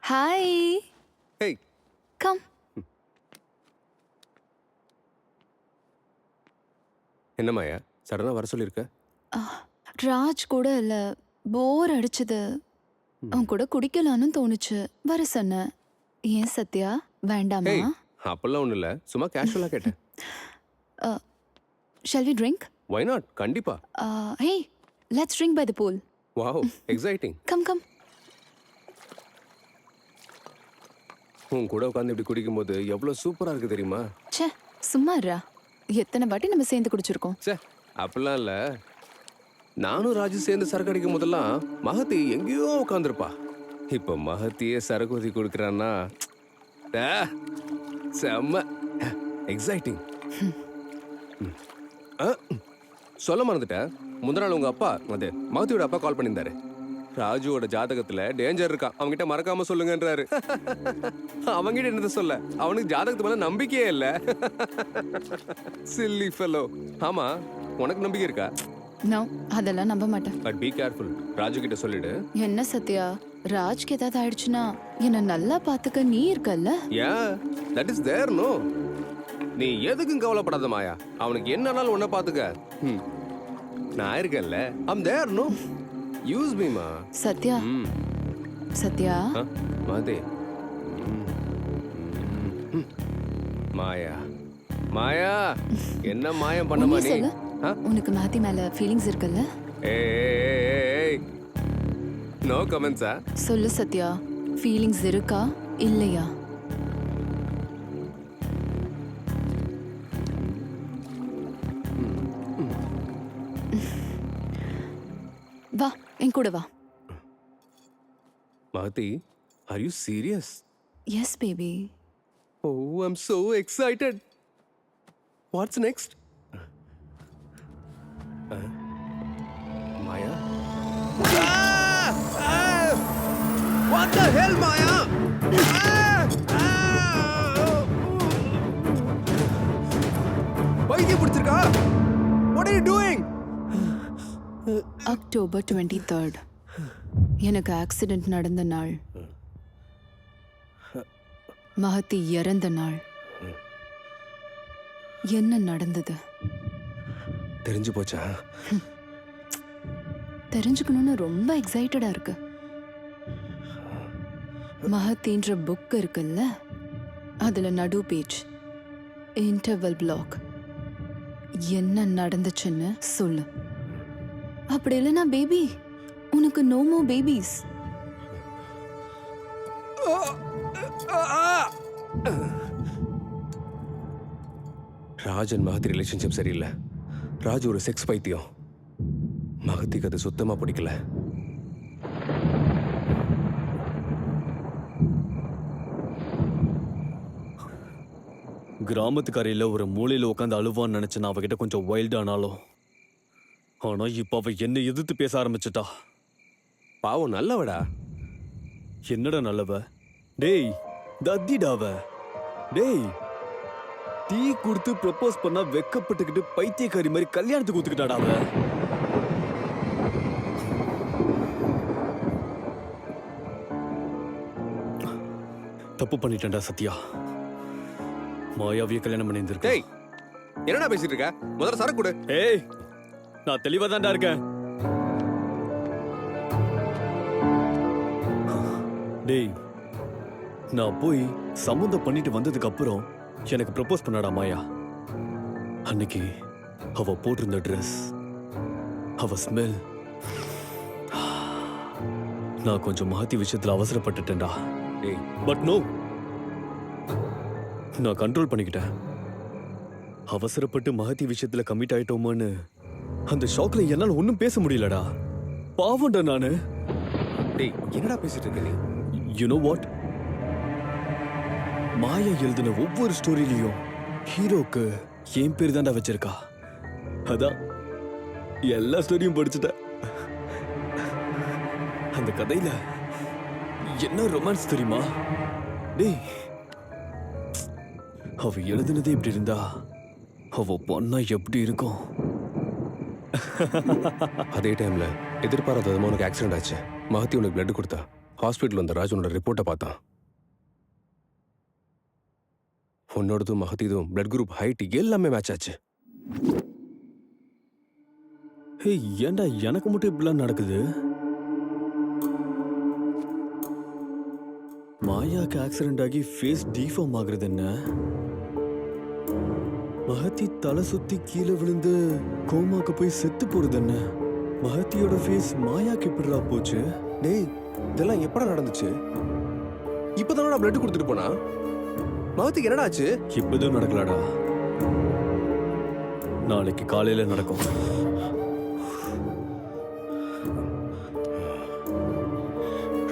Hi. Hey. Come. என்ன மாயா சடனா வர சொல்லியிருக்க? ராஜ் கூட இல்ல, போர் அடிச்சது. அவன் கூட குடிக்கலான்னு தோணுச்சு, வர சொன்னேன். ஏன் சத்யா, வேண்டாமா? ஹேய், அப்பெல்லாம் ஒன்றும் இல்லை, சும்மா கேஷுவலாக கேட்டேன். Shall we drink? Why not? கண்டிப்பா. Hey, let's drink by the pool. Wow, exciting. Come come. உன் கூட உட்காந்து இப்படி குடிக்கும்போது எவ்வளோ சூப்பராக இருக்குது தெரியுமா? ச்சே, சும்மா இருடா. எத்தனை வாட்டி நம்ம சேர்ந்து குடிச்சிருக்கோம். சே, அப்படிலாம் இல்லை. நானும் ராஜு சேர்ந்து சரக்கு அடிக்கும் போதெல்லாம் மகத்தி எங்கேயோ உட்காந்துருப்பா. இப்போ மகத்தியே சரக்கு ஊற்றி கொடுக்குறான்னா செம்ம எக்ஸைட்டிங். சொல்ல மறந்துட்டேன், முந்தின நாள் உங்க அப்பா அது மகத்தியோட அப்பா கால் பண்ணியிருந்தாரு. ராஜுவோட ஜாதகத்துல டேஞ்சர் இருக்கா, அவன்கிட்ட மறக்காம சொல்லுங்கன்றாரு. அவன்கிட்ட என்னது சொல்ல, அவனுக்கு ஜாதகத்து மேல நம்பிக்கையே இல்ல. Chilli fellow. ஆமா, உனக்கு நம்பிக்கை இருக்கா? நோ, அதெல்லாம் நம்ப மாட்டேன். But be careful. ராஜு கிட்ட சொல்லிடு. என்ன சத்யா, ராஜ்க்கு ஏதாவது ஆயிடுச்சுன்னா என்ன நல்லா பாத்துக்க நீ இருக்கல்ல? யா, தட் இஸ் தேர். நோ, நீ எதுக்கும் கவலைப்படாத மாயா. அவனுக்கு என்னன்னாலும் உன்னை பாத்துக்க. நான் இருக்கேன்ல, I'm there. No, use me மா. சத்யா, சத்யா. மாதே. மாயா, மாயா, என்ன மாயம் பண்ண உண்மையை மாட்டே? சொல்லு. உனக்கு மாத்தி மேல ஃபீலிங்ஸ் இருக்குல்ல? ஏய், நோ கமெண்ட்ஸா? சொல்லு சத்யா, ஃபீலிங்ஸ் இருக்கா இல்லையா? வா, என் கூட வா. மாதி, are you serious? Yes, baby. Oh, I'm so excited. What's next? Maya? What the hell, Maya? Why are you putting? What are you doing? October 23rd. எனக்கு ஆக்சிடென்ட் நடந்த நாள், மகத்தி இறந்த நாள். என்ன நடந்தது தெரிஞ்சு போச்சா? தெரிஞ்சுக்கணும்னு ரொம்ப எக்ஸைட்டடா இருக்கு. மகத்தின்ற புக் இருக்குல்ல, அதுல நடு பேஜ் இன்டர்வல் பிளாக். என்ன நடந்துச்சுன்னு சொல்லு. அப்படி இல்லைன்னா பேபி, உனக்கு no more babies. Rajan மகத்தி relationship சரியில்லை. ராஜு ஒரு செக்ஸ் பைத்தியம். மகத்திக்கு அது சுத்தமா பிடிக்கல. கிராமத்துக்காரையில ஒரு மூலையில உட்காந்து அழுவான்னு நினைச்சு நான் அவகிட்ட கொஞ்சம் வைல்டானாலும், ஆனா இப்ப அவ என்னை எதிர்த்து பேச ஆரம்பிச்சுட்டா. பாவம், நல்லவடா. என்னடா நல்லவ? டேய், தத்திடாவ. டேய், டீ கொடுத்து ப்ரப்போஸ் பண்ணா வெக்கப்பட்டுக்கிட்டு பைத்தியக்காரி மாதிரி கல்யாணத்துக்கு ஒத்துக்கிட்டாடாவ. தப்பு பண்ணிட்டேன்டா சத்யா. மாயாவிய கல்யாணம் பண்ணியிருந்திருக்க. டேய், என்னடா பேசிட்டு இருக்க? முதல்ல சரக்கு கொடு. ஏய், நான் தெளிவா தான்டா இருக்கேன். டேய், நான் போய் சம்மந்தம் பண்ணிட்டு வந்ததுக்கு அப்புறம் எனக்கு ப்ரப்போஸ் பண்ணாடா மாயா. அன்னைக்கு அவ போட்டிருந்த ட்ரெஸ், அவ ஸ்மெல், நான் கொஞ்சம் மாத்தி விஷயத்துல அவசரப்பட்டுட்டேன்டா. டேய், பட் நோ, நான் கண்ட்ரோல் பண்ணிக்கிட்டேன். அவசரப்பட்டு மகத்தி விஷயத்துல கமிட் ஆயிட்டோமோன்னு அந்த ஷாக்ல என்னால ஒன்னும் பேச முடியலடா. பாவம்டா நானு. டேய், என்னடா பேசிட்டு இருக்க நீ? You know what? மாயா எழுதின ஒவ்வொரு ஸ்டோரியிலையும் ஹீரோக்கு என் பேர் தான்டா வச்சிருக்கா. அதான் எல்லா ஸ்டோரியும் படிச்சுட்டேன். அந்த கதையில என்ன ரொமான்ஸ் தெரியுமா? டேய், அவ எழுதுனதே இப்படி இருந்தா அவ பொண்ணா எப்படி இருக்கும்? அதே டைம்ல எதிர்பாராத விதமா உனக்கு ஆக்சிடென்ட் ஆச்சு. மகத்தி உனக்கு பிளட் கொடுத்தா. ஹாஸ்பிட்டல் வந்த ராஜ் உன்னோட ரிப்போர்ட்டை பார்த்தான். உன்னோடதும் மகத்திதும் பிளட் குரூப் ஹைட் எல்லாமே மேட்ச் ஆச்சு. ஹே, ஏன்டா எனக்கு மட்டும் இப்படிலாம் நடக்குது? மாயாக்கு ஆக்சிடென்ட் ஆகி ஃபேஸ் டீஃபார்ம் ஆகுறது என்ன? மகத்தி தலை சுத்தி கீழே விழுந்து கோமாக்கு போய் செத்து போறது என்ன? மகத்தியோட ஃபேஸ் மாயாக்கு எப்படிடா போச்சு? டேய், இதெல்லாம் எப்படா நடந்துச்சு? இப்பதானடா பிளட் கொடுத்துட்டு போனா. மகத்துக்கு என்னடா ஆச்சு? இப்பதும் நடக்கலடா, நாளைக்கு காலையில நடக்கும்.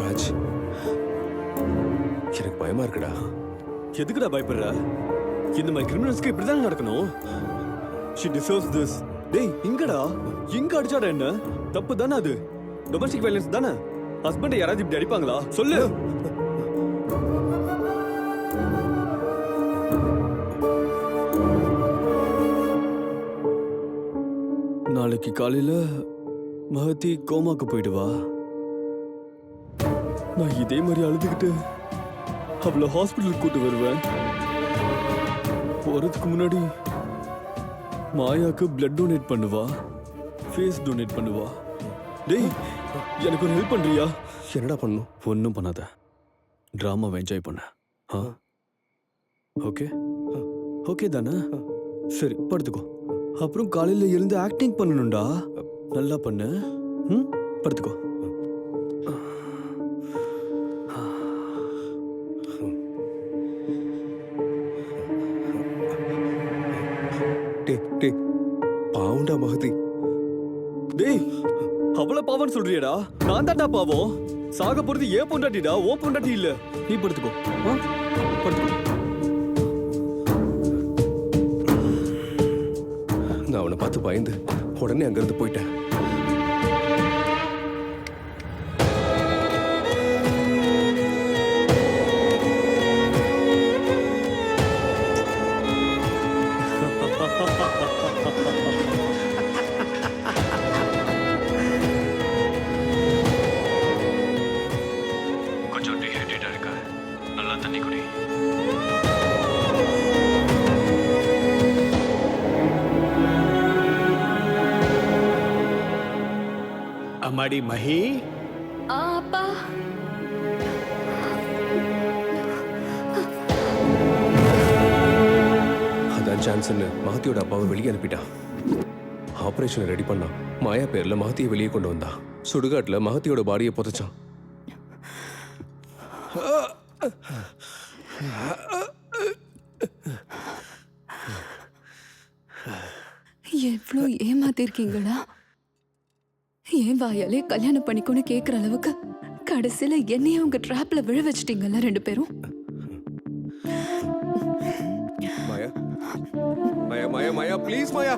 ராஜ், எனக்கு பயமா இருக்குடா. எதுக்குடா பயப்படுற? இந்த மாதிரி கிரிமினல்ஸ்க்கு இப்படிதான் நடக்கணும். She deserves this. டேய், இங்கடா இங்க அடிச்சாடா என்ன? தப்பு தானே அது? டொமஸ்டிக் வயலன்ஸ் தானே? ஹஸ்பண்டை யாராவது இப்படி அடிப்பாங்களா? சொல்லு. நாளைக்கு காலையில மகத்தி கோமாக்கு போயிடுவா. நான் இதே மாதிரி அழுதுகிட்டு அவளை ஹாஸ்பிட்டலுக்கு கூட்டு வருவேன். போறதுக்கு முன்னாடி மாயாக்கு பிளட் டொனேட் பண்ணுவா, ஃபேஸ் டொனேட் பண்ணுவா. டேய், எனக்கு ஒரு ஹெல்ப் பண்றியா? என்னடா பண்ணும்? ஒன்றும் பண்ணாத, ட்ராமாவை என்ஜாய் பண்ண. ஓகே ஓகே தானே? சரி, படுத்துக்கோ. அப்புறம் காலையில எழுந்து ஆக்டிங் பண்ணணும்டா. நல்லா பண்ணு. படுத்துக்கோ. பாவுண்டா மகதி. டேய், அவள பாவம் சொல்றியடா? நான் தான்டா பாவம். சாக போறது ஏன் பொண்டாட்டிடா, ஓ பொண்டாட்டி இல்ல. நீ படுத்துக்கோ. படுத்துக்கோ. நான் அவனை பார்த்து பயந்து உடனே அங்கிருந்து போயிட்டேன். கொஞ்சம் டீஹைட்ரேட்டா இருக்க, நல்லா தண்ணி குடி. அம்மாடி மஹி, அப்பா, அதான் சான்ஸ்ன்னு மகத்தியோட அப்பாவை வெளியே அனுப்பிட்டான். ஆபரேஷன் ரெடி பண்ணான். மாயா பேர்ல மகத்தியை வெளியே கொண்டு வந்தான். சுடுகாட்டுல மகத்தியோட பாடியை புதைச்சான். எவ்வளோ ஏமாத்திருக்கீங்களா? ஏன் வாயாலே கல்யாணம் பண்ணிக்கொண்டு கேட்குற அளவுக்கு கடைசியில என்னைய உங்க ட்ராப்ல விழ வச்சிட்டீங்கல்ல ரெண்டு பேரும். மாயா, மாயா, மாயா, மாயா, ப்ளீஸ் மாயா,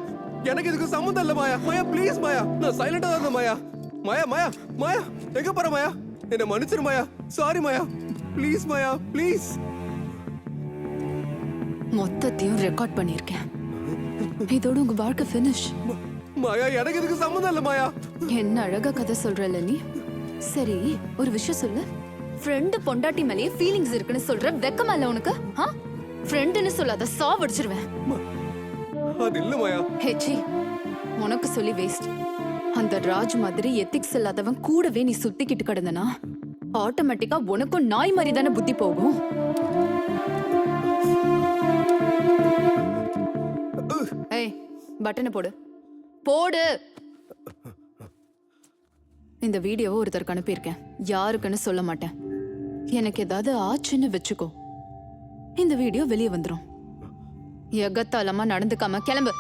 எனக்கு இதுக்கு சம்மந்தம் இல்ல மாயா. மாயா, ப்ளீஸ் மாயா, நான் சைலண்டா தான் இருந்தேன் மாயா. மாயா, மாயா, மாயா, எங்க போற மாயா? என்ன மன்னிச்சிரு Maya. Sorry Maya, please Maya, please. மொத்தத்தையும் ரெக்கார்ட் பண்ணியிருக்கேன். இதோட உங்க வாழ்க்கை ஃபினிஷ். மாயா, எனக்கு இதுக்கு சம்மந்தம் இல்ல மாயா. என்ன அழகா கதை சொல்றல நீ. சரி, ஒரு விஷயம் சொல்லு. ஃப்ரெண்டு பொண்டாட்டி மேலேயே ஃபீலிங்ஸ் இருக்குன்னு சொல்ற, வெக்கமா இல்ல உனக்கு? ஃப்ரெண்டுன்னு சொல்லாத, சாவடிச்சிருவேன். அது இல்ல மாயா. ஹேச்சி, உனக்கு சொல்லி வேஸ்ட். அந்த ராஜ் மாதிரி எத்திக்ஸ் இல்லாதவன் கூடவே நீ சுத்திக்கிட்டு கிடந்தனா ஆட்டோமேட்டிக்கா உனக்கும் நாய் மாதிரி தானே புத்தி போகும். ஏய், பட்டனை போடு போடு. இந்த வீடியோவை ஒருத்தருக்கு அனுப்பியிருக்கேன். யாருக்குன்னு சொல்ல மாட்டேன். எனக்கு ஏதாவது ஆச்சுன்னு வச்சுக்கோ, இந்த வீடியோ வெளியே வந்துடும். எகத்தாலமா நடந்துக்காம கிளம்பு.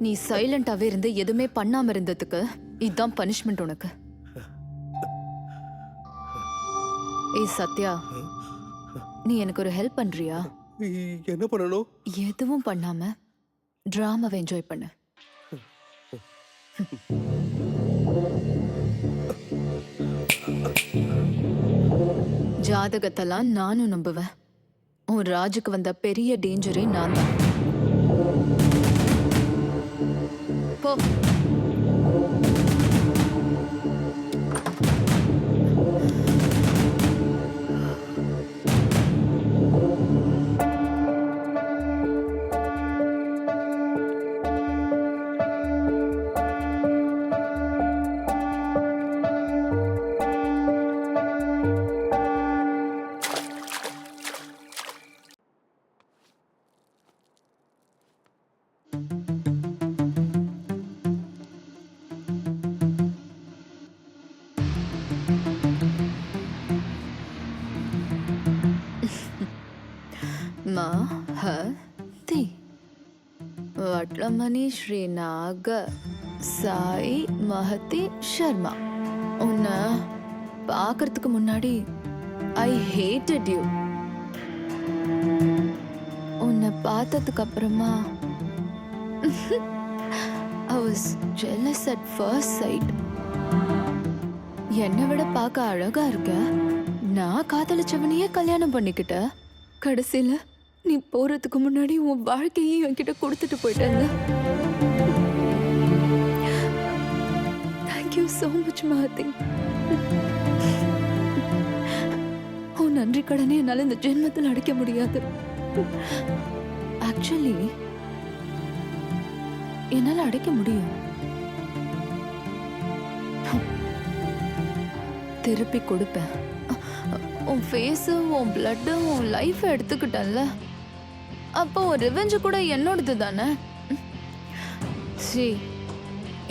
நீ சைலண்டாவே இருந்து எதுவுமே பண்ணாம இருந்ததுக்கு இதுதான் பனிஷ்மெண்ட் உனக்கு. ஏய் சத்யா, நீ எனக்கு ஒரு ஹெல்ப் பண்றியா? என்ன பண்ணணும்? எதுவும் பண்ணாம டிராமாவை என்ஜாய் பண்ணு. ஜாதகத்தெல்லாம் நானும் நம்புவேன். உன் ராஜுக்கு வந்த பெரிய டேஞ்சரே நான் தான். போ. சிகாமணி ஸ்ரீநாக சாய் மஹதி சர்மா. உன்னை பார்க்கறதுக்கு முன்னாடி ஐ ஹேட்டட் யூ. உன்னை பார்த்ததுக்கு அப்புறமா I was jealous at first sight. என்னை விட பார்க்க அழகா இருக்க, நான் காதலிச்சவனையே கல்யாணம் பண்ணிக்கிட்ட. கடைசியில நீ போறதுக்கு முன்னாடி உன் வாழ்க்கையை என்கிட்ட கொடுத்துட்டு போயிட்டல. Thank you so much Mahathi. உன் நன்றி கடனை என்னால இந்த ஜென்மத்தில் அடைக்க முடியாது. ஆக்சுவலி என்னால அடைக்க முடியும். திருப்பி கொடுப்பேன். உன் ஃபேஸ், உன் பிளட், உன் லைஃப் எடுத்துக்கிட்டேன்ல, அப்போ ஒரு ரிவெஞ்ச் கூட என்னோடது தானே.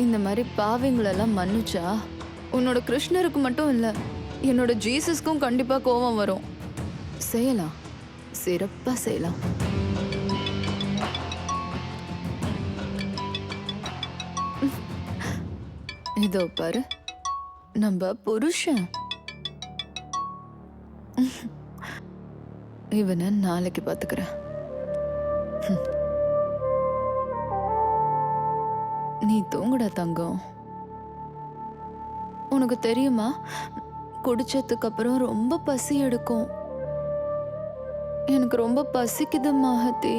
இந்த மாதிரி பாவிங்களெல்லாம் மன்னிச்சா உன்னோட கிருஷ்ணருக்கு மட்டும் இல்லை, என்னோட ஜீசஸ்க்கும் கண்டிப்பா கோபம் வரும். செய்யலாம், சிறப்பா செய்யலாம். இதோ பாரு, நம்ம புருஷன். இவனை நாளைக்கு பாத்துக்கிறேன். நீ தூங்குடா தங்கம். உனக்கு தெரியுமா, குடிச்சதுக்கு அப்புறம் ரொம்ப பசி எடுக்கும். எனக்கு ரொம்ப பசிக்குது மஹதி.